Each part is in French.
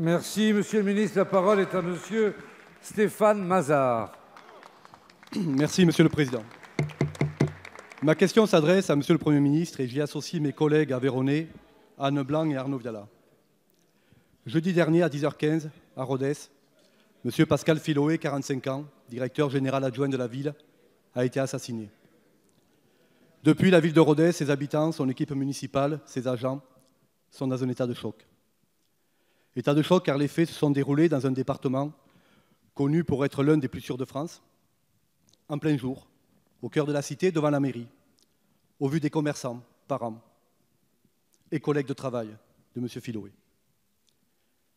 Merci, Monsieur le ministre. La parole est à Monsieur Stéphane Mazard. Merci, Monsieur le Président. Ma question s'adresse à Monsieur le Premier ministre et j'y associe mes collègues aveyronnais, Anne Blanc et Arnaud Viala. Jeudi dernier, à 10h15, à Rodez, Monsieur Pascal Filoé, 45 ans, directeur général adjoint de la ville, a été assassiné. Depuis, la ville de Rodez, ses habitants, son équipe municipale, ses agents, sont dans un état de choc. État de choc car les faits se sont déroulés dans un département connu pour être l'un des plus sûrs de France, en plein jour, au cœur de la cité, devant la mairie, au vu des commerçants, parents et collègues de travail de M. Filoé.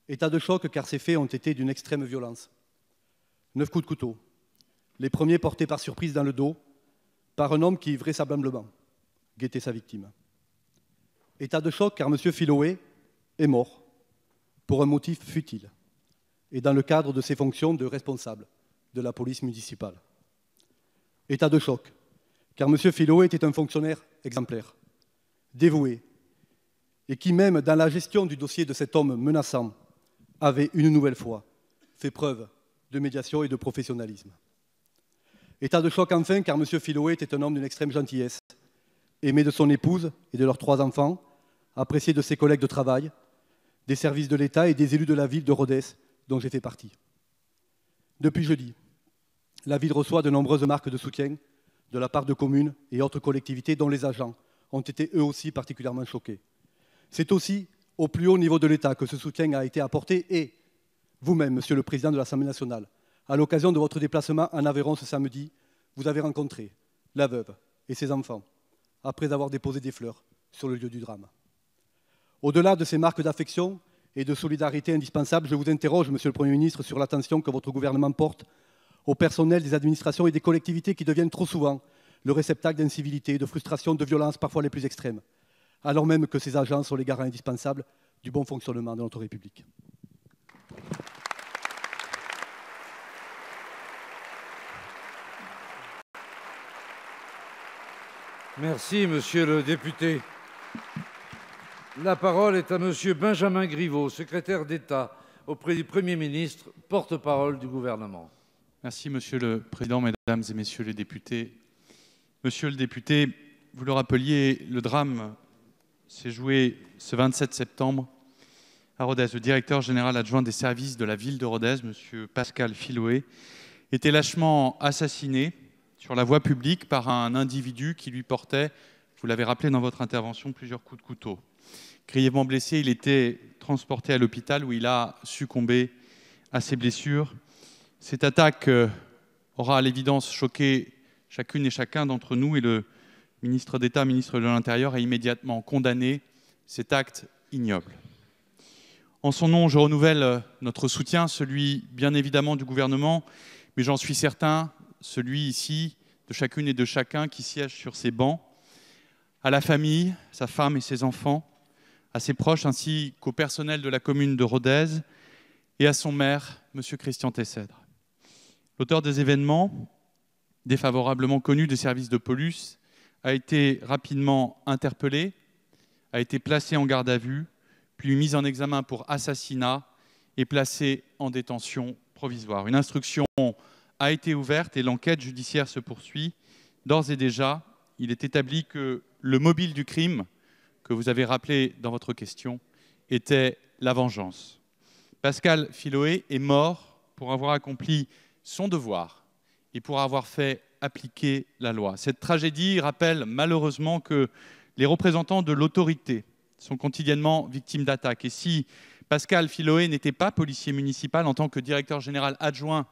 État de choc car ces faits ont été d'une extrême violence. 9 coups de couteau, les premiers portés par surprise dans le dos, par un homme qui, vraisemblablement, guettait sa victime. État de choc car M. Filoé est mort pour un motif futile et dans le cadre de ses fonctions de responsable de la police municipale. État de choc car M. Filoé était un fonctionnaire exemplaire, dévoué, et qui, même dans la gestion du dossier de cet homme menaçant, avait une nouvelle fois fait preuve de médiation et de professionnalisme. État de choc enfin car M. Filoé était un homme d'une extrême gentillesse, aimé de son épouse et de leurs 3 enfants, apprécié de ses collègues de travail, des services de l'État et des élus de la ville de Rodez, dont j'ai fait partie. Depuis jeudi, la ville reçoit de nombreuses marques de soutien de la part de communes et autres collectivités dont les agents ont été eux aussi particulièrement choqués. C'est aussi au plus haut niveau de l'État que ce soutien a été apporté et vous-même, Monsieur le Président de l'Assemblée nationale, à l'occasion de votre déplacement en Aveyron ce samedi, vous avez rencontré la veuve et ses enfants après avoir déposé des fleurs sur le lieu du drame. Au-delà de ces marques d'affection et de solidarité indispensables, je vous interroge, Monsieur le Premier ministre, sur l'attention que votre gouvernement porte au personnel des administrations et des collectivités qui deviennent trop souvent le réceptacle d'incivilité, de frustration, de violences, parfois les plus extrêmes, alors même que ces agents sont les garants indispensables du bon fonctionnement de notre République. Merci, Monsieur le député. La parole est à Monsieur Benjamin Griveaux, secrétaire d'État auprès du Premier ministre, porte-parole du gouvernement. Merci, Monsieur le Président, Mesdames et Messieurs les députés. Monsieur le député, vous le rappeliez, le drame s'est joué ce 27 septembre à Rodez. Le directeur général adjoint des services de la ville de Rodez, Monsieur Pascal Filoé, était lâchement assassiné sur la voie publique par un individu qui lui portait, vous l'avez rappelé dans votre intervention, plusieurs coups de couteau. Grièvement blessé, il était transporté à l'hôpital où il a succombé à ses blessures. Cette attaque aura à l'évidence choqué chacune et chacun d'entre nous et le ministre d'État, ministre de l'Intérieur, a immédiatement condamné cet acte ignoble. En son nom, je renouvelle notre soutien, celui bien évidemment du gouvernement, mais j'en suis certain, celui ici de chacune et de chacun qui siège sur ces bancs, à la famille, sa femme et ses enfants, à ses proches ainsi qu'au personnel de la commune de Rodez et à son maire, M. Christian Tessèdre. L'auteur des événements, défavorablement connu des services de police, a été rapidement interpellé, a été placé en garde à vue, puis mis en examen pour assassinat et placé en détention provisoire. Une instruction a été ouverte et l'enquête judiciaire se poursuit. D'ores et déjà, il est établi que le mobile du crime, que vous avez rappelé dans votre question, était la vengeance. Pascal Filoé est mort pour avoir accompli son devoir et pour avoir fait appliquer la loi. Cette tragédie rappelle malheureusement que les représentants de l'autorité sont quotidiennement victimes d'attaques. Et si Pascal Filoé n'était pas policier municipal, en tant que directeur général adjoint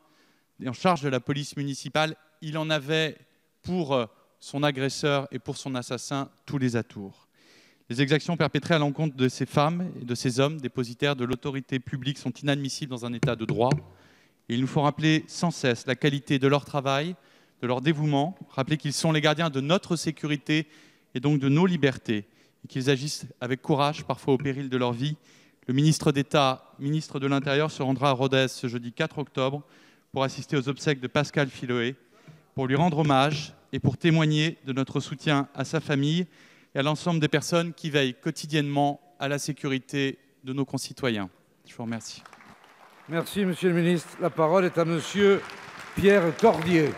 en charge de la police municipale, il en avait pour son agresseur et pour son assassin tous les atours. Les exactions perpétrées à l'encontre de ces femmes et de ces hommes dépositaires de l'autorité publique sont inadmissibles dans un état de droit. Et il nous faut rappeler sans cesse la qualité de leur travail, de leur dévouement, rappeler qu'ils sont les gardiens de notre sécurité et donc de nos libertés, et qu'ils agissent avec courage, parfois au péril de leur vie. Le ministre d'État, ministre de l'Intérieur, se rendra à Rodez ce jeudi 4 octobre pour assister aux obsèques de Pascal Filoé, pour lui rendre hommage et pour témoigner de notre soutien à sa famille et à l'ensemble des personnes qui veillent quotidiennement à la sécurité de nos concitoyens. Je vous remercie. Merci, monsieur le ministre. La parole est à monsieur Pierre Cordier.